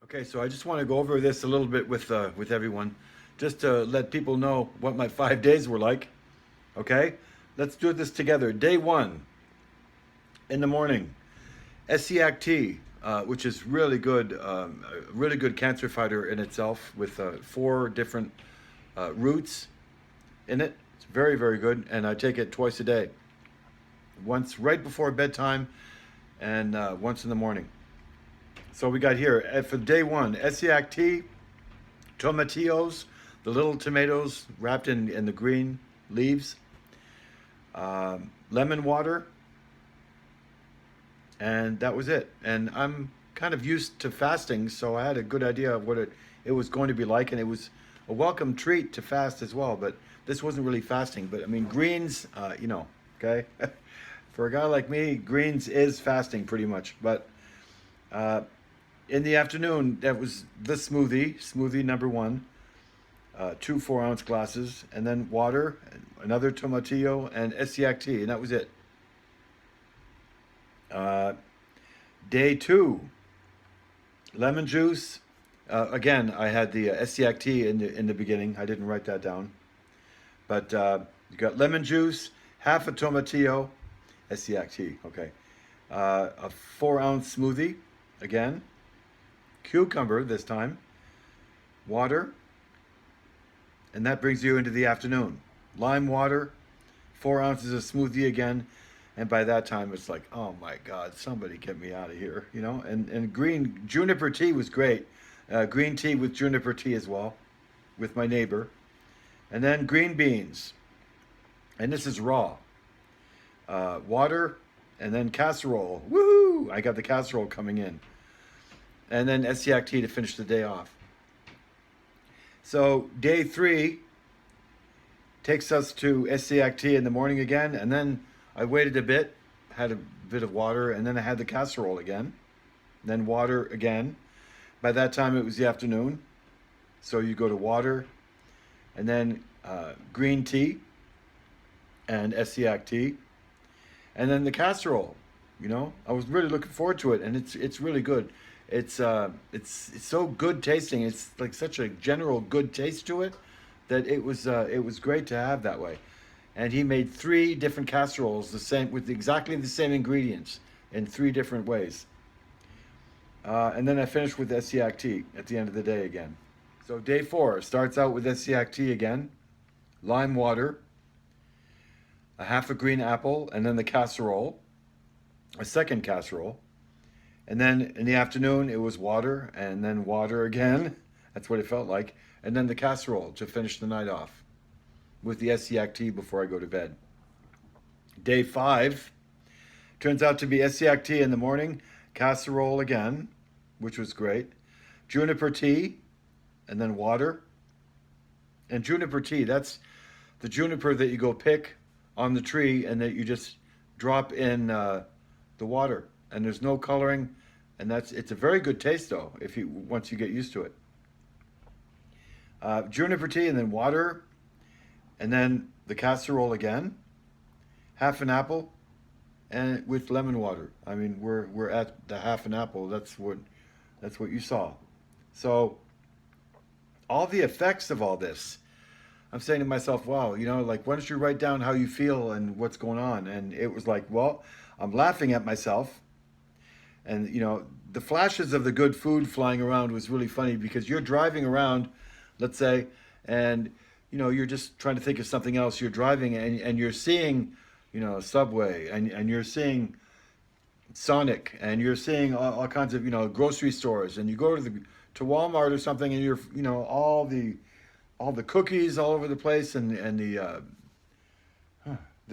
Okay, so I just want to go over this a little bit with everyone, just to let people know what my 5 days were like. Okay, let's do this together. Day one in the morning, SEAC tea, which is a really good cancer fighter in itself, with four different roots in it. It's very very good, and I take it twice a day. Once right before bedtime, and once in the morning. So we got here for day one, SEAC tea, tomatillos, the little tomatoes wrapped in the green leaves, lemon water, and that was it. And I'm kind of used to fasting, so I had a good idea of what it was going to be like, and it was a welcome treat to fast as well. But this wasn't really fasting. But I mean, greens, okay. For a guy like me, greens is fasting pretty much. But uh, in the afternoon, that was the smoothie number one, two 4 ounce glasses, and then water, another tomatillo, and SEAC tea, and that was it. Uh, Day two, lemon juice. Again, I had the SEAC tea in the beginning. I didn't write that down, but you got lemon juice, half a tomatillo, SEAC tea. Okay, a 4 ounce smoothie. Again, cucumber this time, water, and that brings you into the afternoon. Lime water, 4 ounces of smoothie again, and by that time it's like, oh my God, somebody get me out of here, you know. And green juniper tea was great, green tea with juniper tea as well, with my neighbor, and then green beans, and this is raw. Water, and then casserole. Woohoo! I got the casserole coming in, and then SEAC tea to finish the day off. So day three takes us to SEAC tea in the morning again, and then I waited a bit, had a bit of water, and then I had the casserole again, then water again. By that time, it was the afternoon, so you go to water, and then green tea and SEAC tea, and then the casserole. You know, I was really looking forward to it, and it's really good. It's so good tasting. It's like such a general good taste to it that it was great to have that way. And he made three different casseroles, the same with exactly the same ingredients in three different ways. And then I finished with SEAC tea at the end of the day again. So day four starts out with SEAC tea again, lime water, a half a green apple, and then the casserole, a second casserole. And then in the afternoon, it was water, and then water again. That's what it felt like. And then the casserole to finish the night off with the SEAC tea before I go to bed. Day five turns out to be SEAC tea in the morning, casserole again, which was great, juniper tea, and then water. And juniper tea, that's the juniper that you go pick on the tree and that you just drop in the water. And there's no coloring, and it's a very good taste though if you once you get used to it. Juniper tea and then water, and then the casserole again, half an apple, and with lemon water. I mean, we're at the half an apple. That's what you saw. So all the effects of all this, I'm saying to myself, wow, like why don't you write down how you feel and what's going on? And it was like, well, I'm laughing at myself, and the flashes of the good food flying around was really funny because you're driving around, let's say, and you're just trying to think of something else. You're driving and you're seeing, Subway, and you're seeing Sonic, and you're seeing all kinds of grocery stores, and you go to Walmart or something, and you're all the cookies all over the place, and the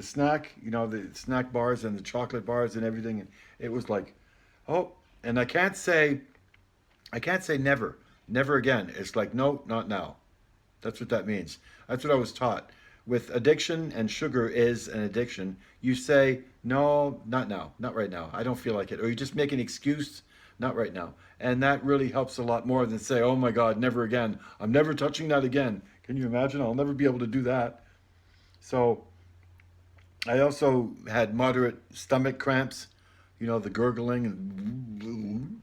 snack, the snack bars and the chocolate bars and everything. And it was like, oh, and I can't say never, never again. It's like, no, not now. That's what that means. That's what I was taught. With addiction, and sugar is an addiction, you say, no, not now, not right now. I don't feel like it. Or you just make an excuse, not right now. And that really helps a lot more than say, oh my God, never again. I'm never touching that again. Can you imagine? I'll never be able to do that. So I also had moderate stomach cramps, the gurgling and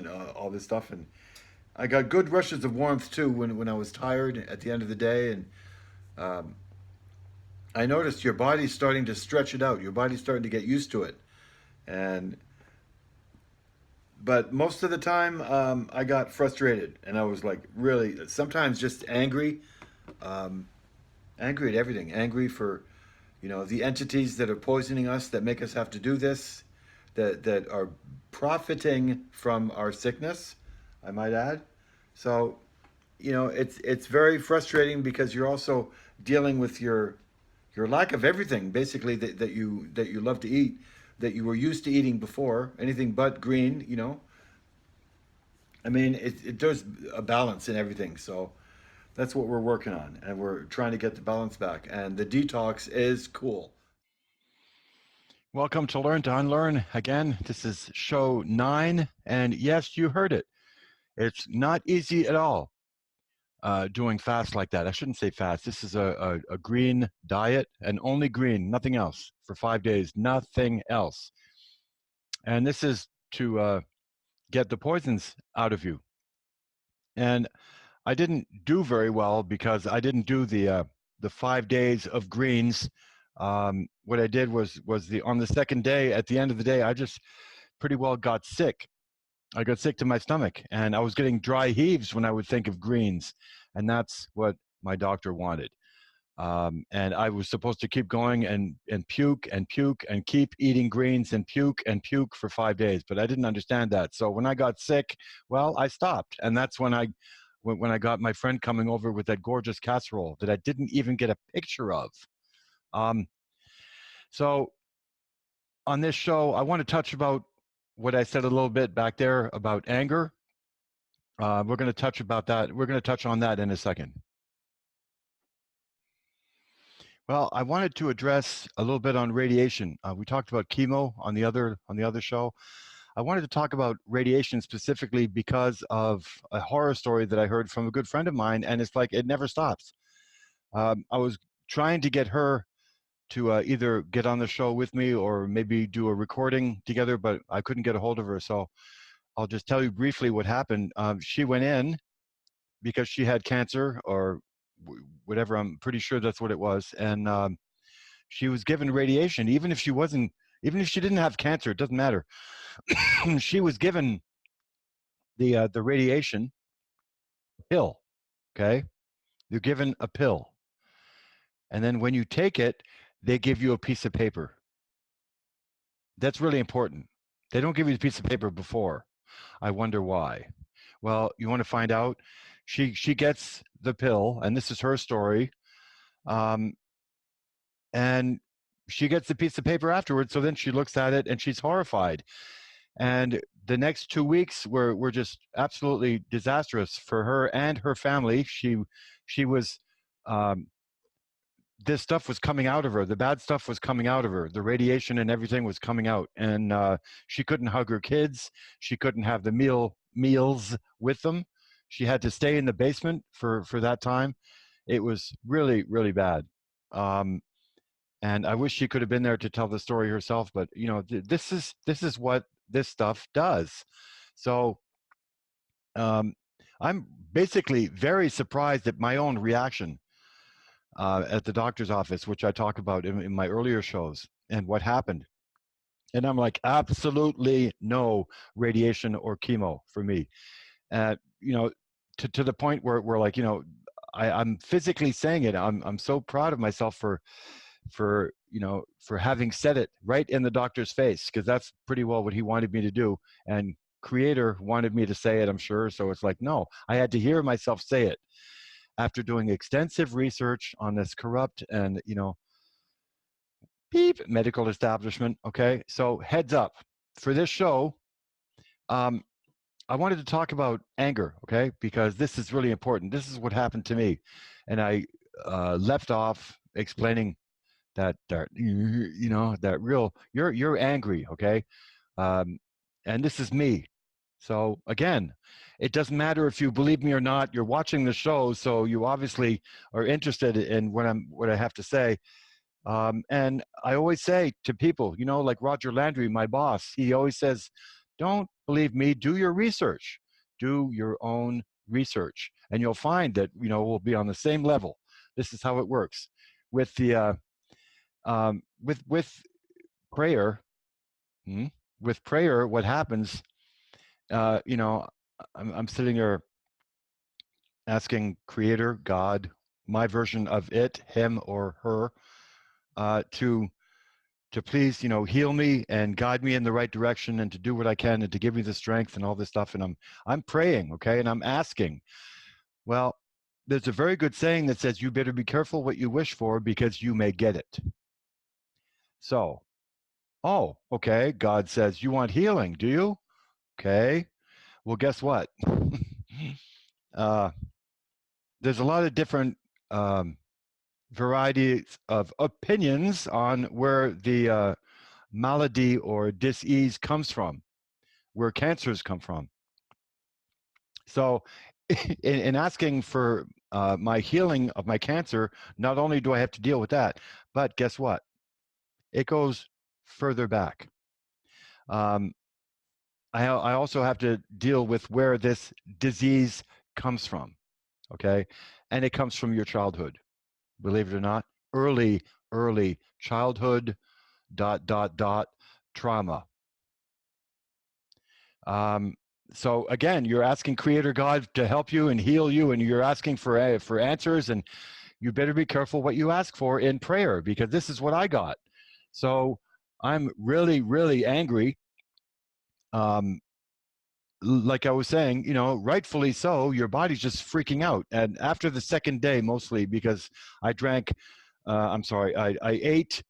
all this stuff. And I got good rushes of warmth too when I was tired at the end of the day, and I noticed your body's starting to stretch it out. Your body's starting to get used to it, and but most of the time I got frustrated, and I was like really sometimes just angry, angry at everything, angry for the entities that are poisoning us, that make us have to do this, that are profiting from our sickness, I might add. So it's very frustrating because you're also dealing with your lack of everything basically that you love to eat, that you were used to eating before, anything but green. I mean, there's a balance in everything. So that's what we're working on, and we're trying to get the balance back. And the detox is cool. Welcome to Learn to Unlearn. Again, this is show 9. And yes, you heard it. It's not easy at all doing fast like that. I shouldn't say fast. This is a green diet and only green, nothing else for 5 days, nothing else. And this is to get the poisons out of you. And I didn't do very well because I didn't do the 5 days of greens. What I did was on the second day, at the end of the day, I just pretty well got sick. I got sick to my stomach, and I was getting dry heaves when I would think of greens, and that's what my doctor wanted. And I was supposed to keep going and puke and puke and keep eating greens and puke for 5 days, but I didn't understand that. So when I got sick, well, I stopped, and that's when I got my friend coming over with that gorgeous casserole that I didn't even get a picture of. Um, so on this show, I want to touch about what I said a little bit back there about anger. We're going to touch about that. We're going to touch on that in a second. Well, I wanted to address a little bit on radiation. We talked about chemo on the other show. I wanted to talk about radiation specifically because of a horror story that I heard from a good friend of mine, and it's like it never stops. I was trying to get her to either get on the show with me or maybe do a recording together, but I couldn't get a hold of her. So I'll just tell you briefly what happened. She went in because she had cancer or whatever. I'm pretty sure that's what it was. And she was given radiation, even if she didn't have cancer, it doesn't matter. She was given the radiation pill. Okay. You're given a pill. And then when you take it, they give you a piece of paper. That's really important. They don't give you the piece of paper before. I wonder why. Well, you want to find out? She gets the pill, and this is her story. And she gets the piece of paper afterwards. So then she looks at it and she's horrified. And the next 2 weeks were just absolutely disastrous for her and her family. She was this stuff was coming out of her. The bad stuff was coming out of her. The radiation and everything was coming out, and she couldn't hug her kids. She couldn't have the meals with them. She had to stay in the basement for that time. It was really, really bad. And I wish she could have been there to tell the story herself. But this is what this stuff does. So I'm basically very surprised at my own reaction at the doctor's office, which I talk about in my earlier shows, and what happened. And I'm like, absolutely no radiation or chemo for me. To the point where we're like, I'm physically saying it. I'm so proud of myself for having said it right in the doctor's face, because that's pretty well what he wanted me to do. And Creator wanted me to say it, I'm sure. So it's like, no, I had to hear myself say it after doing extensive research on this corrupt and beep medical establishment. Okay, so heads up for this show. I wanted to talk about anger, okay, because this is really important. This is what happened to me, and I left off explaining that that real you're angry, okay, and this is me. So again, it doesn't matter if you believe me or not. You're watching the show, so you obviously are interested in what I have to say. And I always say to people, like Roger Landry, my boss, he always says, "Don't believe me. Do your research. Do your own research, and you'll find that we'll be on the same level. This is how it works with the with prayer. With prayer, what happens? I'm sitting there asking Creator, God, my version of it, him or her, to please, heal me and guide me in the right direction, and to do what I can, and to give me the strength and all this stuff. And I'm praying, okay, and I'm asking. Well, there's a very good saying that says, you better be careful what you wish for, because you may get it. So, oh, okay, God says, you want healing, do you? Okay, well, guess what? There's a lot of different varieties of opinions on where the malady or disease comes from, where cancers come from. So in asking for my healing of my cancer, not only do I have to deal with that, but guess what? It goes further back. I also have to deal with where this disease comes from, okay? And it comes from your childhood, believe it or not. Early childhood, ... trauma. So again, you're asking Creator God to help you and heal you, and you're asking for answers, and you better be careful what you ask for in prayer, because this is what I got. So I'm really angry. Like I was saying, rightfully so, your body's just freaking out. And after the second day, mostly because I drank, I ate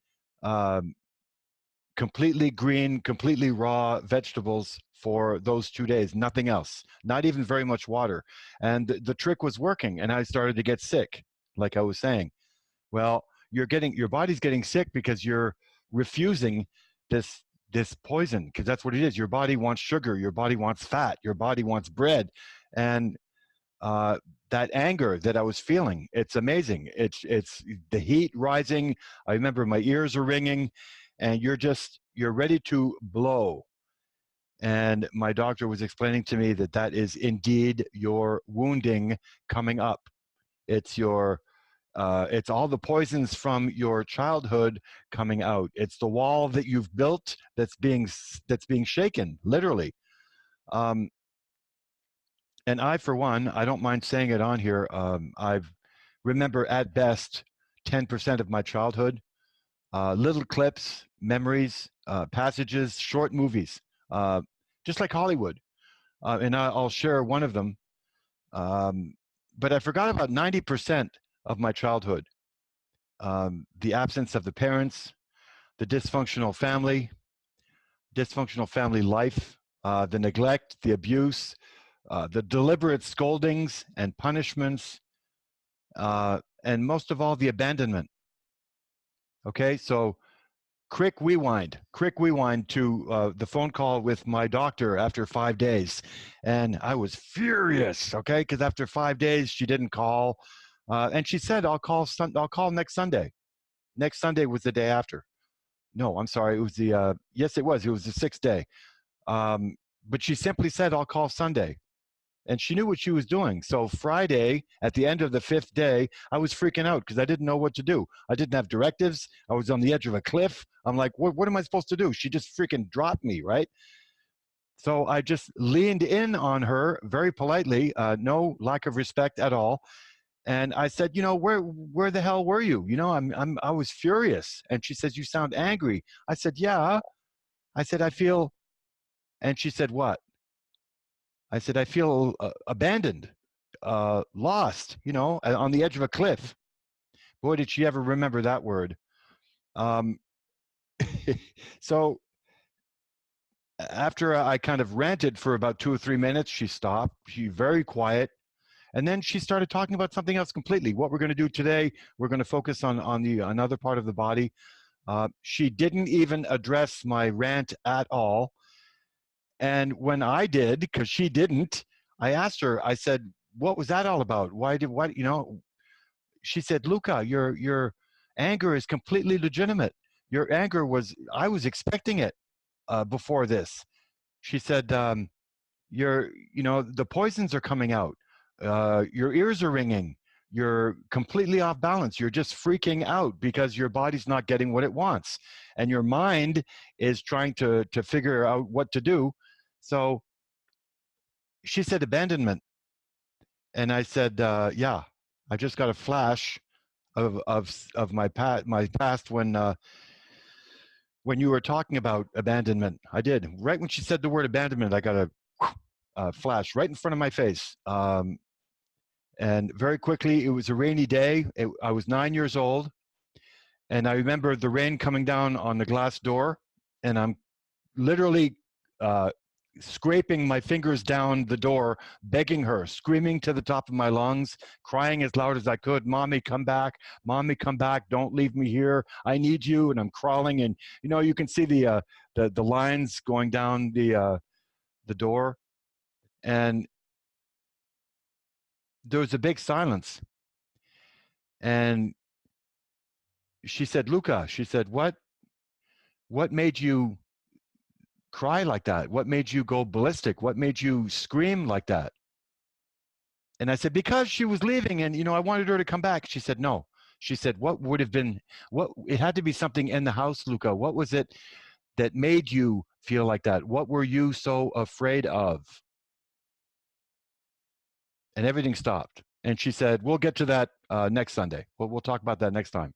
completely green, completely raw vegetables for those 2 days, nothing else, not even very much water. And the trick was working, and I started to get sick, like I was saying. Well, your body's getting sick because you're refusing this poison, because that's what it is. Your body wants sugar, your body wants fat, your body wants bread. And that anger that I was feeling, it's amazing. It's the heat rising. I remember my ears are ringing, and you're ready to blow. And my doctor was explaining to me that is indeed your wounding coming up. It's it's all the poisons from your childhood coming out. It's the wall that you've built that's being shaken, literally. And I, for one, I don't mind saying it on here. I remember at best 10% of my childhood, little clips, memories, passages, short movies, just like Hollywood. And I'll share one of them. But I forgot about 90% of my childhood. The absence of the parents, the dysfunctional family life, the neglect, the abuse, the deliberate scoldings and punishments, and most of all, the abandonment. Okay, so quick rewind to the phone call with my doctor after 5 days. And I was furious, okay, because after 5 days, she didn't call. And she said, I'll call next Sunday. Next Sunday was the day after. No, I'm sorry. It was yes, it was the 6th day. But she simply said, I'll call Sunday. And she knew what she was doing. So Friday, at the end of the 5th day, I was freaking out because I didn't know what to do. I didn't have directives. I was on the edge of a cliff. I'm like, what am I supposed to do? She just freaking dropped me, right? So I just leaned in on her very politely, no lack of respect at all. And I said, where the hell were you? I was furious. And she says, you sound angry. I said, yeah. I said, I feel, and she said, what? I said, I feel abandoned, lost, on the edge of a cliff. Boy, did she ever remember that word. So after I kind of ranted for about 2 or 3 minutes, she stopped. She very quiet. And then she started talking about something else completely. What we're going to do today, we're going to focus on another part of the body. She didn't even address my rant at all. And when I did, because she didn't, I asked her, I said, what was that all about? She said, Luca, your anger is completely legitimate. Your anger I was expecting it before this. She said, the poisons are coming out. Your ears are ringing. You're completely off balance. You're just freaking out because your body's not getting what it wants, and your mind is trying to figure out what to do. So she said abandonment, and I said, yeah. I just got a flash of my past when you were talking about abandonment. I did. Right when she said the word abandonment, I got a flash right in front of my face. And very quickly, it was a rainy day. I was 9 years old, and I remember the rain coming down on the glass door, and I'm literally uh, scraping my fingers down the door, begging her, screaming to the top of my lungs, crying as loud as I could, "Mommy, come back! Mommy, come back! Don't leave me here! I need you!" And I'm crawling, and you can see the lines going down the door, and there was a big silence. And she said, "Luca," she said, what made you cry like that? What made you go ballistic? What made you scream like that?" And I said, "Because she was leaving, and I wanted her to come back." She said, "No." She said, "What would have been, what, it had to be something in the house, Luca. What was it that made you feel like that? What were you so afraid of?" And everything stopped. And she said, "We'll get to that next Sunday. We'll talk about that next time."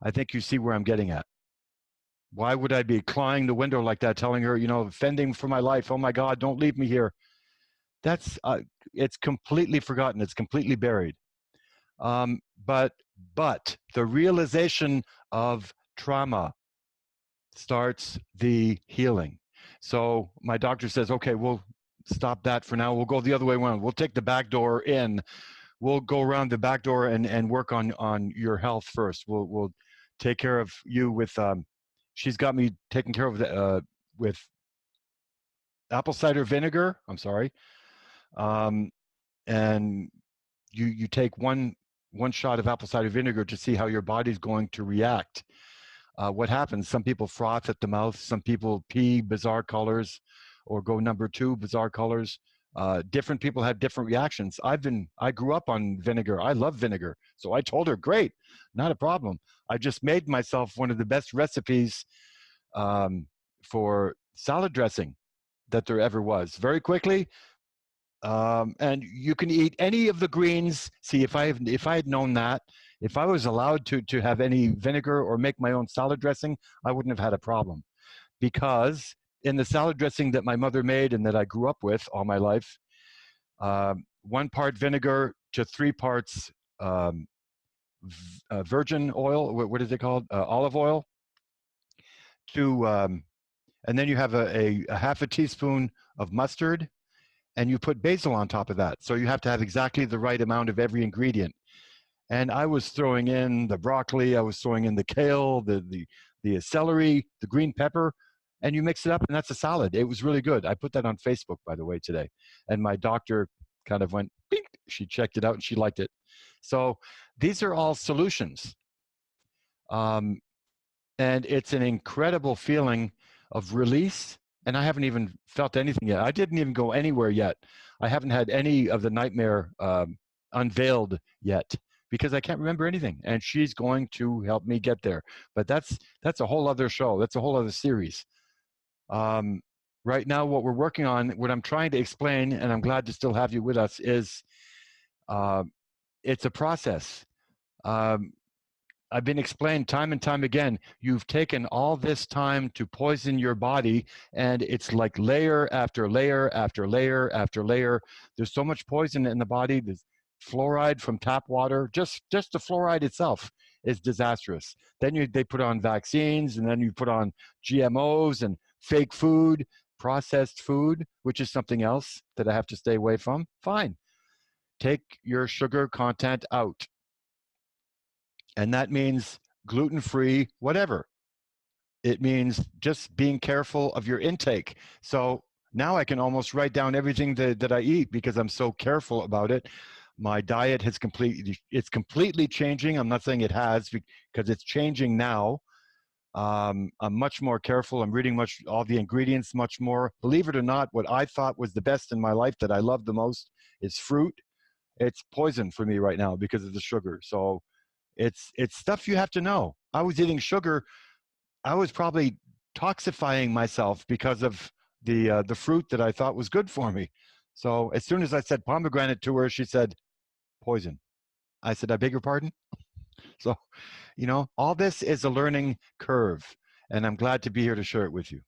I think you see where I'm getting at. Why would I be clawing the window like that, telling her, fending for my life? "Oh my God, don't leave me here." That's it's completely forgotten. It's completely buried. Um, but the realization of trauma starts the healing. So my doctor says, "Okay, we'll stop that for now. We'll go the other way around. We'll take the back door in. We'll go around the back door and work on your health first. We'll take care of you with." She's got me taken care of with apple cider vinegar. I'm sorry, and you take one shot of apple cider vinegar to see how your body's going to react. What happens? Some people froth at the mouth. Some people pee bizarre colors, or go number 2 bizarre colors. Different people have different reactions. I grew up on vinegar. I love vinegar. So I told her, "Great, not a problem." I just made myself one of the best recipes for salad dressing that there ever was, very quickly. And you can eat any of the greens. See, if I had known that, if I was allowed to have any vinegar or make my own salad dressing, I wouldn't have had a problem. Because in the salad dressing that my mother made and that I grew up with all my life, 1 part vinegar to 3 parts virgin oil. What is it called? Olive oil. And then you have a half a teaspoon of mustard, and you put basil on top of that. So you have to have exactly the right amount of every ingredient. And I was throwing in the broccoli, I was throwing in the kale, the celery, the green pepper, and you mix it up, and that's a salad. It was really good. I put that on Facebook, by the way, today. And my doctor kind of went, "Bink." She checked it out and she liked it. So these are all solutions. And it's an incredible feeling of release. And I haven't even felt anything yet. I didn't even go anywhere yet. I haven't had any of the nightmare unveiled yet, because I can't remember anything. And she's going to help me get there. But that's a whole other show. That's a whole other series. Right now, what we're working on, what I'm trying to explain, and I'm glad to still have you with us, is it's a process. I've been explained time and time again, you've taken all this time to poison your body, and it's like layer after layer after layer after layer. There's so much poison in the body. There's fluoride from tap water. Just the fluoride itself is disastrous. Then they put on vaccines, and then you put on GMOs and fake food, processed food, which is something else that I have to stay away from. Fine. Take your sugar content out. And that means gluten-free, whatever. It means just being careful of your intake. So now I can almost write down everything that I eat because I'm so careful about it. My diet has completely changing. I'm not saying it has, because it's changing now. I'm much more careful. I'm reading all the ingredients much more. Believe it or not, what I thought was the best in my life that I love the most is fruit. It's poison for me right now because of the sugar. So it's stuff you have to know. I was eating sugar. I was probably toxifying myself because of the fruit that I thought was good for me. So as soon as I said pomegranate to her, she said poison. I said, I beg your pardon? So, all this is a learning curve, and I'm glad to be here to share it with you.